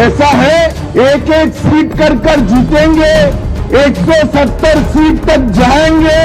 ऐसा है एक एक सीट कर जीतेंगे, 170 सीट तक जाएंगे,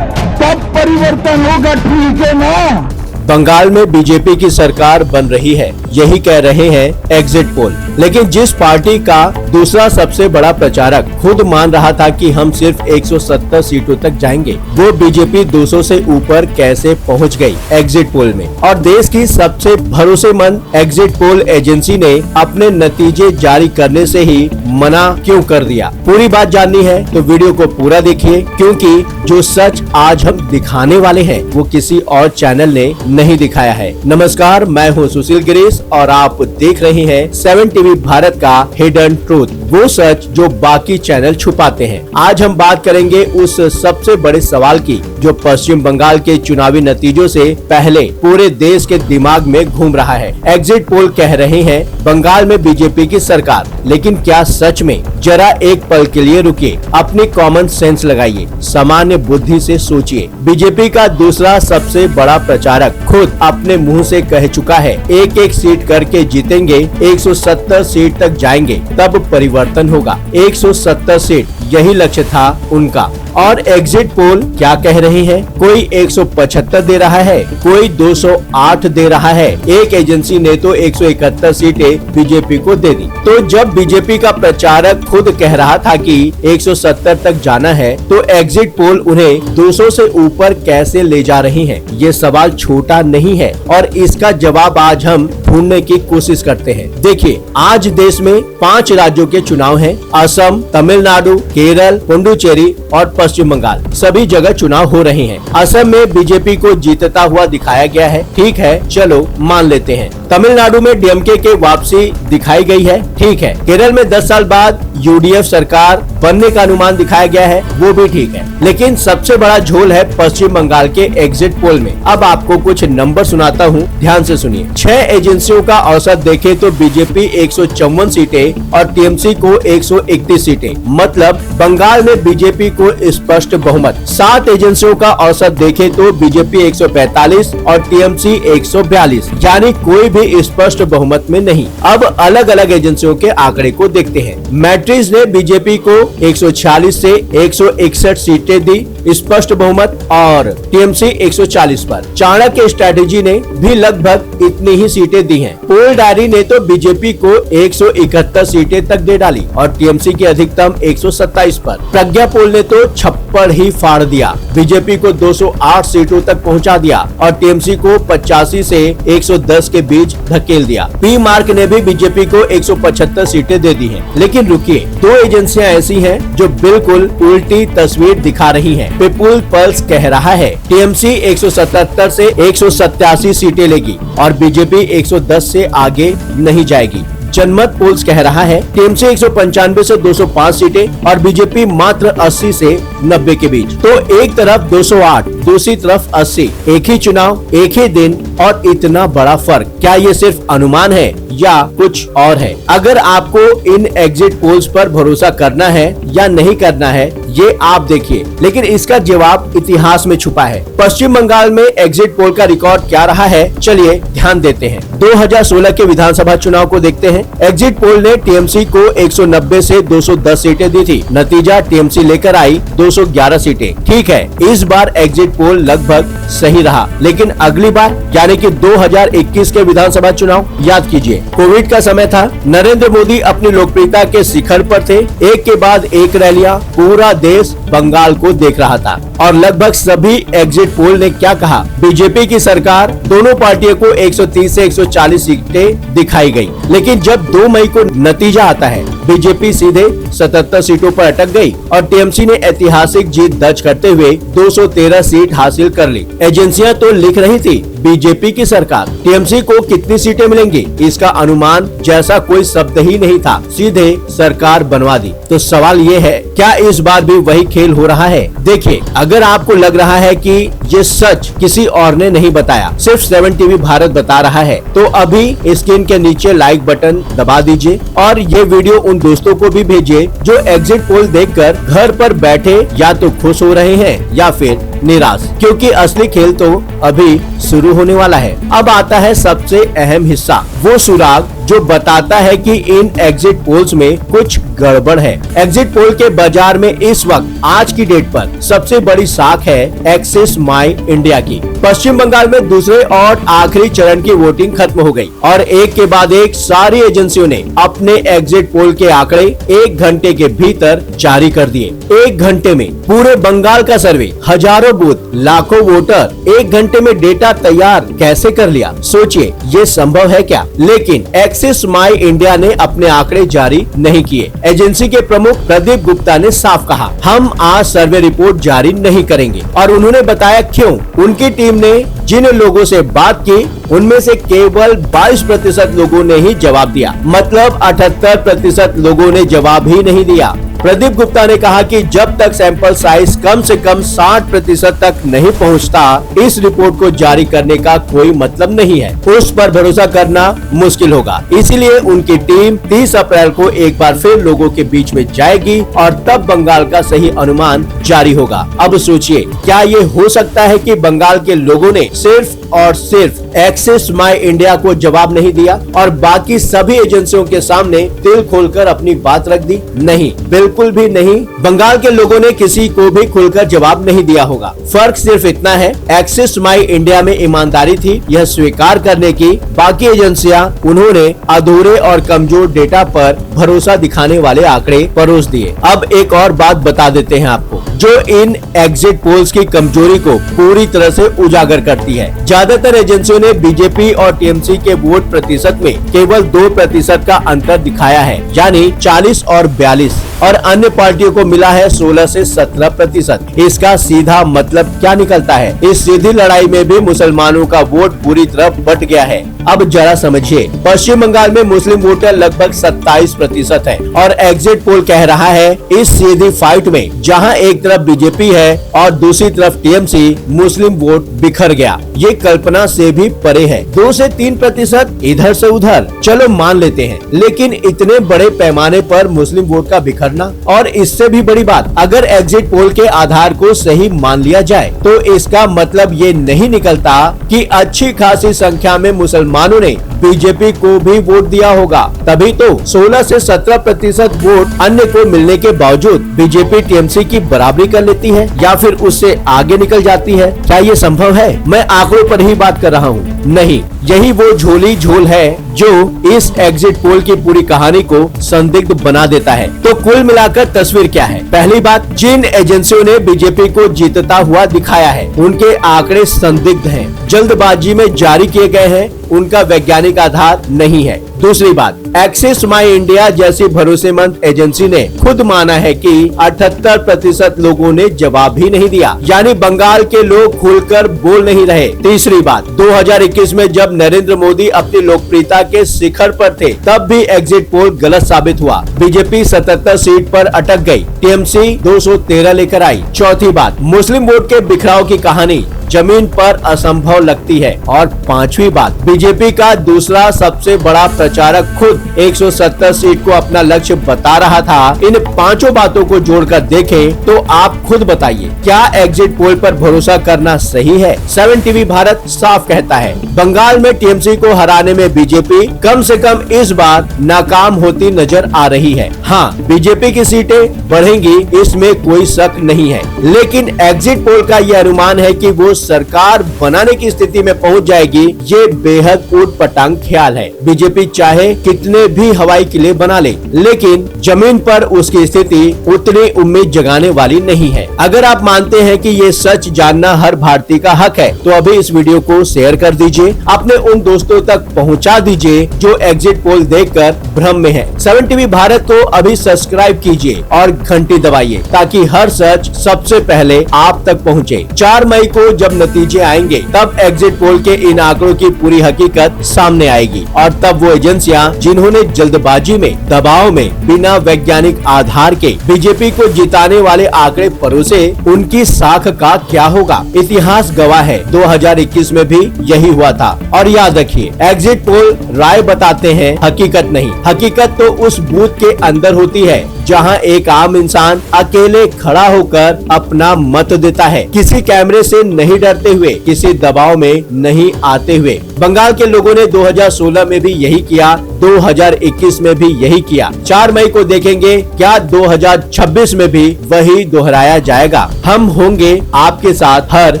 तब परिवर्तन होगा, ठीक है ना। बंगाल में बीजेपी की सरकार बन रही है, यही कह रहे हैं एग्जिट पोल। लेकिन जिस पार्टी का दूसरा सबसे बड़ा प्रचारक खुद मान रहा था कि हम सिर्फ 170 सीटों तक जाएंगे, वो बीजेपी 200 से ऊपर कैसे पहुंच गई एग्जिट पोल में। और देश की सबसे भरोसेमंद एग्जिट पोल एजेंसी ने अपने नतीजे जारी करने से ही मना क्यों कर दिया। पूरी बात जाननी है तो वीडियो को पूरा देखिए, क्योंकि जो सच आज हम दिखाने वाले हैं वो किसी और चैनल ने नहीं दिखाया है। नमस्कार, मैं हूं सुशील गिरीश और आप देख रहे हैं 7 टीवी भारत का हिडन ट्रूथ, वो सच जो बाकी चैनल छुपाते हैं। आज हम बात करेंगे उस सबसे बड़े सवाल की जो पश्चिम बंगाल के चुनावी नतीजों से पहले पूरे देश के दिमाग में घूम रहा है। एग्जिट पोल कह रहे हैं बंगाल में बीजेपी की सरकार, लेकिन क्या सच में? जरा एक पल के लिए रुकिए, अपनी कॉमन सेंस लगाइए, सामान्य बुद्धि से सोचिए। बीजेपी का दूसरा सबसे बड़ा प्रचारक खुद अपने मुंह से कह चुका है, एक एक सीट करके जीतेंगे, 170 सीट तक जाएंगे, तब परिवर्तन होगा। 170 सीट, यही लक्ष्य था उनका। और एग्जिट पोल क्या कह रहे हैं? कोई 175 दे रहा है, कोई 208 दे रहा है, एक एजेंसी ने तो 171 सीटें बीजेपी को दे दी। तो जब बीजेपी का प्रचारक खुद कह रहा था कि 170 तक जाना है, तो एग्जिट पोल उन्हें 200 से ऊपर कैसे ले जा रही है? ये सवाल छोटा नहीं है और इसका जवाब आज हम ढूंढने की कोशिश करते हैं। देखिए, आज देश में 5 राज्यों के चुनाव हैं। असम, तमिलनाडु, केरल, पुडुचेरी और पश्चिम बंगाल, सभी जगह चुनाव हो रहे हैं। असम में बीजेपी को जीतता हुआ दिखाया गया है, ठीक है, चलो मान लेते हैं। तमिलनाडु में डीएमके के वापसी दिखाई गई है, ठीक है। केरल में 10 साल बाद यूडीएफ सरकार बनने का अनुमान दिखाया गया है, वो भी ठीक है। लेकिन सबसे बड़ा झोल है पश्चिम बंगाल के एग्जिट पोल में। अब आपको कुछ नंबर सुनाता हूँ, ध्यान से सुनिए। 6 एजेंसियों का औसत देखे तो बीजेपी 154 सीटें और टीएमसी को 131 सीटें, मतलब बंगाल में बीजेपी को स्पष्ट बहुमत। 7 एजेंसियों का औसत देखे तो बीजेपी 145 और टीएमसी 142, यानी कोई भी स्पष्ट बहुमत में नहीं। अब अलग अलग एजेंसियों के आंकड़े को देखते हैं। मैट्रिक्स ने बीजेपी को 146 से 161 सीटें दी स्पष्ट बहुमत और टीएमसी 140 पर। चाणक्य स्ट्रेटेजी ने भी लगभग इतनी ही सीटें दी हैं। पोल डायरी ने तो बीजेपी को 171 सीटें तक दे डाली और टीएमसी की अधिकतम 127 पर। प्रज्ञा पोल ने तो छप्पड़ ही फाड़ दिया, बीजेपी को 208 सीटों तक पहुंचा दिया और टीएमसी को 85 से 110 के बीच धकेल दिया। पी मार्क ने भी बीजेपी को 175 सीटें दे दी हैं। लेकिन रुकिए, 2 एजेंसियां ऐसी हैं जो बिल्कुल उल्टी तस्वीर दिखा रही हैं। पीपुल पल्स कह रहा है टीएमसी 177 से 187 सीटें लेगी और बीजेपी 110 से आगे नहीं जाएगी। जनमत पोल्स कह रहा है टीएमसी 195 से 205 सीटें और बीजेपी मात्र 80 से 90 के बीच। तो एक तरफ 208, दूसरी तरफ 80, एक ही चुनाव, एक ही दिन और इतना बड़ा फर्क। क्या ये सिर्फ अनुमान है या कुछ और है? अगर आपको इन एग्जिट पोल्स पर भरोसा करना है या नहीं करना है, ये आप देखिए, लेकिन इसका जवाब इतिहास में छुपा है। पश्चिम बंगाल में एग्जिट पोल का रिकॉर्ड क्या रहा है, चलिए ध्यान देते हैं। 2016 के विधानसभा चुनाव को देखते हैं। एग्जिट पोल ने टीएमसी को 190 से 210 सीटें दी थी। नतीजा टीएमसी लेकर आई 211 सीटें। ठीक है, इस बार एग्जिट पोल लगभग सही रहा, लेकिन अगली बार यानी कि 2021 के विधानसभा चुनाव याद कीजिए, कोविड का समय था। नरेंद्र मोदी अपनी लोकप्रियता के शिखर पर थे। एक के बाद एक रैलियां, पूरा देश बंगाल को देख रहा था और लगभग सभी एग्जिट पोल ने क्या कहा? बीजेपी की सरकार, दोनों पार्टियों को 130 से 140 सीटें दिखाई गई। लेकिन जब 2 मई को नतीजा आता है, बीजेपी सीधे 77 सीटों पर अटक गई और टीएमसी ने ऐतिहासिक जीत दर्ज करते हुए 213 सीट हासिल कर ली। एजेंसियां तो लिख रही थी बीजेपी की सरकार, टीएमसी को कितनी सीटें मिलेंगी इसका अनुमान जैसा कोई शब्द ही नहीं था, सीधे सरकार बनवा दी। तो सवाल ये है, क्या इस बार भी वही खेल हो रहा है? देखिए, अगर आपको लग रहा है कि ये सच किसी और ने नहीं बताया, सिर्फ 7 टीवी भारत बता रहा है, तो अभी स्क्रीन के नीचे लाइक बटन दबा दीजिए और ये वीडियो उन दोस्तों को भी भेजिए जो एग्जिट पोल देखकर घर पर बैठे या तो खुश हो रहे हैं या फिर निराश, क्योंकि असली खेल तो अभी शुरू होने वाला है। अब आता है सबसे अहम हिस्सा, वो सुराग जो बताता है कि इन एग्जिट पोल्स में कुछ गड़बड़ है। एग्जिट पोल के बाजार में इस वक्त आज की डेट पर सबसे बड़ी साख है एक्सिस माई इंडिया की। पश्चिम बंगाल में दूसरे और आखिरी चरण की वोटिंग खत्म हो गई और एक के बाद एक सारी एजेंसियों ने अपने एग्जिट पोल के आंकड़े 1 घंटे के भीतर जारी कर दिए। 1 घंटे में पूरे बंगाल का सर्वे, हजारों बूथ, लाखों वोटर, 1 घंटे में डेटा तैयार कैसे कर लिया? सोचिए, ये संभव है क्या? लेकिन एक्सिस माई इंडिया ने अपने आंकड़े जारी नहीं किए। एजेंसी के प्रमुख प्रदीप गुप्ता ने साफ कहा, हम आज सर्वे रिपोर्ट जारी नहीं करेंगे, और उन्होंने बताया क्यों। उनकी टीम ने जिन लोगों से बात की उनमें से केवल 22% लोगों ने ही जवाब दिया, मतलब 78% लोगों ने जवाब ही नहीं दिया। प्रदीप गुप्ता ने कहा कि जब तक सैंपल साइज कम से कम 60% तक नहीं पहुंचता, इस रिपोर्ट को जारी करने का कोई मतलब नहीं है। उस पर भरोसा करना मुश्किल होगा। इसीलिए उनकी टीम 30 अप्रैल को एक बार फिर लोगों के बीच में जाएगी और तब बंगाल का सही अनुमान जारी होगा। अब सोचिए, क्या ये हो सकता है कि बंगाल के लोगों ने सिर्फ और सिर्फ एक्सिस माई इंडिया को जवाब नहीं दिया और बाकी सभी एजेंसियों के सामने दिल खोलकर अपनी बात रख दी? नहीं, बिल्कुल भी नहीं। बंगाल के लोगों ने किसी को भी खुलकर जवाब नहीं दिया होगा। फर्क सिर्फ इतना है, एक्सिस माई इंडिया में ईमानदारी थी यह स्वीकार करने की, बाकी एजेंसियां उन्होंने अधूरे और कमजोर डेटा पर भरोसा दिखाने वाले आंकड़े परोस दिए। अब एक और बात बता देते हैं आपको, जो इन एग्जिट पोल्स की कमजोरी को पूरी तरह से उजागर करती है। ज्यादातर एजेंसियों ने बीजेपी और टीएमसी के वोट प्रतिशत में केवल 2% का अंतर दिखाया है, यानी 40 और 42, और अन्य पार्टियों को मिला है 16 से 17%। इसका सीधा मतलब क्या निकलता है? इस सीधी लड़ाई में भी मुसलमानों का वोट पूरी तरह बट गया है। अब जरा समझिए, पश्चिम बंगाल में मुस्लिम वोटर लगभग 27% है और एग्जिट पोल कह रहा है इस सीधी फाइट में जहां एक तरफ बीजेपी है और दूसरी तरफ टीएमसी, मुस्लिम वोट बिखर गया। ये कल्पना से भी परे है। 2 से 3% इधर से उधर चलो मान लेते हैं, लेकिन इतने बड़े पैमाने पर मुस्लिम वोट का बिखरना, और इससे भी बड़ी बात, अगर एग्जिट पोल के आधार को सही मान लिया जाए तो इसका मतलब ये नहीं निकलता कि अच्छी खासी संख्या में मुसलमानों ने बीजेपी को भी वोट दिया होगा। तभी तो 16 से 17% वोट अन्य को मिलने के बावजूद बीजेपी टीएमसी की बराबरी कर लेती है या फिर उससे आगे निकल जाती है। क्या ये संभव है? मैं आंकड़ों पर ही बात कर रहा हूँ। नहीं, यही वो झोली झोल है जो इस एग्जिट पोल की पूरी कहानी को संदिग्ध बना देता है। तो कुल मिलाकर तस्वीर क्या है? पहली बात, जिन एजेंसियों ने बीजेपी को जीतता हुआ दिखाया है उनके आंकड़े संदिग्ध हैं, जल्दबाजी में जारी किए गए हैं, उनका वैज्ञानिक आधार नहीं है। दूसरी बात, एक्सिस माई इंडिया जैसी भरोसेमंद एजेंसी ने खुद माना है कि 78% लोगों ने जवाब ही नहीं दिया, यानी बंगाल के लोग खुलकर बोल नहीं रहे। तीसरी बात, 2021 में जब नरेंद्र मोदी अपनी लोकप्रियता के शिखर पर थे तब भी एग्जिट पोल गलत साबित हुआ। बीजेपी 77 सीट पर अटक गई, टीएमसी 213 लेकर आई। चौथी बात, मुस्लिम वोट के बिखराव की कहानी जमीन पर असंभव लगती है। और पांचवी बात, बीजेपी का दूसरा सबसे बड़ा प्रचारक खुद 170 सीट को अपना लक्ष्य बता रहा था। इन पांचों बातों को जोड़कर देखें तो आप खुद बताइए, क्या एग्जिट पोल पर भरोसा करना सही है? 7 टीवी भारत साफ कहता है, बंगाल में टीएमसी को हराने में बीजेपी कम से कम इस बार नाकाम होती नजर आ रही है। हाँ, बीजेपी की सीटें बढ़ेंगी, इसमें कोई शक नहीं है, लेकिन एग्जिट पोल का यह अनुमान है कि वो सरकार बनाने की स्थिति में पहुंच जाएगी, ये बेहद ऊट पटांग ख्याल है। बीजेपी चाहे कितने भी हवाई किले बना ले, लेकिन जमीन पर उसकी स्थिति उतनी उम्मीद जगाने वाली नहीं है। अगर आप मानते हैं कि ये सच जानना हर भारतीय का हक है तो अभी इस वीडियो को शेयर कर दीजिए, अपने उन दोस्तों तक पहुंचा दीजिए जो एग्जिट पोल देखकर भ्रम में है। 7 टीवी भारत को अभी सब्सक्राइब कीजिए और घंटी दबाइए ताकि हर सच सबसे पहले आप तक पहुंचे। 4 मई को जब नतीजे आएंगे तब एग्जिट पोल के इन आंकड़ों की पूरी हकीकत सामने आएगी और तब वो एजेंसियां जिन्होंने जल्दबाजी में, दबाव में, बिना वैज्ञानिक आधार के बीजेपी को जिताने वाले आंकड़े परोसे, उनकी साख का क्या होगा? इतिहास गवाह है, 2021 में भी यही हुआ था। और याद रखिए, एग्जिट पोल राय बताते हैं, हकीकत नहीं। हकीकत तो उस बूथ के अंदर होती है जहां एक आम इंसान अकेले खड़ा होकर अपना मत देता है। किसी कैमरे से नहीं नहीं डरते हुए, किसी दबाव में नहीं आते हुए। बंगाल के लोगों ने 2016 में भी यही किया, 2021 में भी यही किया। 4 मई को देखेंगे क्या 2026 में भी वही दोहराया जाएगा। हम होंगे आपके साथ हर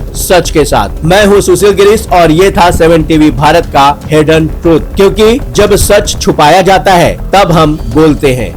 सच के साथ। मैं हूं सुशील गिरीश और ये था 7 टीवी भारत का हिडन ट्रूथ, क्योंकि जब सच छुपाया जाता है तब हम बोलते हैं।